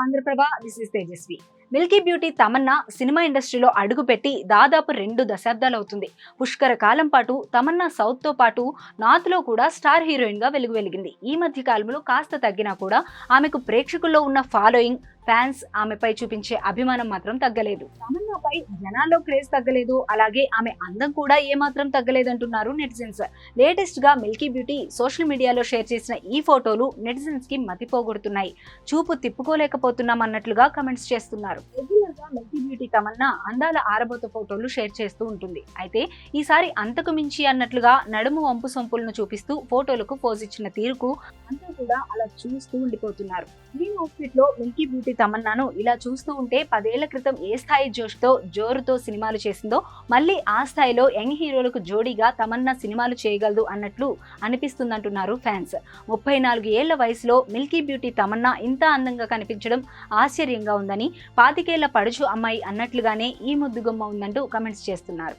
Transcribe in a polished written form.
Andhraprabha. This is Tejaswi. Milky beauty Tamanna cinema ఇండస్ట్రీలో అడుగుపెట్టి దాదాపు 2 దశాబ్దాలు అవుతుంది. పుష్కర కాలం పాటు తమన్నా సౌత్ తో పాటు నార్త్ లో కూడా స్టార్ హీరోయిన్ గా వెలిగింది. ఈ మధ్య కాలంలో కాస్త తగ్గినా కూడా ఆమెకు ప్రేక్షకుల్లో ఉన్న ఫాలోయింగ్, ఫ్యాన్స్ ఆమెపై చూపించే అభిమానం మాత్రం తగ్గలేదు. తమన్నాపై జనాల్లో క్రేజ్ తగ్గలేదు, అలాగే ఆమె అందం కూడా ఏమాత్రం తగ్గలేదంటున్నారు నెటిజన్స్. లేటెస్ట్ గా మిల్కీ బ్యూటీ సోషల్ మీడియాలో షేర్ చేసిన ఈ ఫోటోలు నెటిజన్స్ కి మతిపోగొడుతున్నాయి. చూపు తిప్పుకోలేకపోతున్నాం అన్నట్లుగా కమెంట్స్ చేస్తున్నారు. రెగ్యులర్ గా మిల్కీ బ్యూటీ తమన్నా అందాల ఆరబోత ఫోటోలు షేర్ చేస్తూ ఉంటుంది. అయితే ఈసారి అంతకు మించి అన్నట్లుగా నడుము వంపు సొంపులను చూపిస్తూ ఫోటోలకు పోజ్ ఇచ్చిన తీరుకు అంతా కూడా అలా చూస్తూ ఉండిపోతున్నారు. ఈ అవుట్ఫిట్ లో మిల్కీ బ్యూటీ తమన్నాను ఇలా చూస్తూ ఉంటే 10 ఏళ్ల క్రితం ఏ స్థాయి జోరుతో సినిమాలు చేసిందో మళ్ళీ ఆ స్థాయిలో యంగ్ హీరోలకు జోడీగా తమన్నా సినిమాలు చేయగలదు అన్నట్లు అనిపిస్తుందంటున్నారు ఫ్యాన్స్. 34 ఏళ్ల వయసులో మిల్కీ బ్యూటీ తమన్నా ఇంత అందంగా కనిపించడం ఆశ్చర్యంగా ఉందని, 25 ఏళ్ల పడుచు అమ్మాయి అన్నట్లుగానే ఈ ముద్దుగొమ్మ ఉందంటూ కమెంట్స్ చేస్తున్నారు.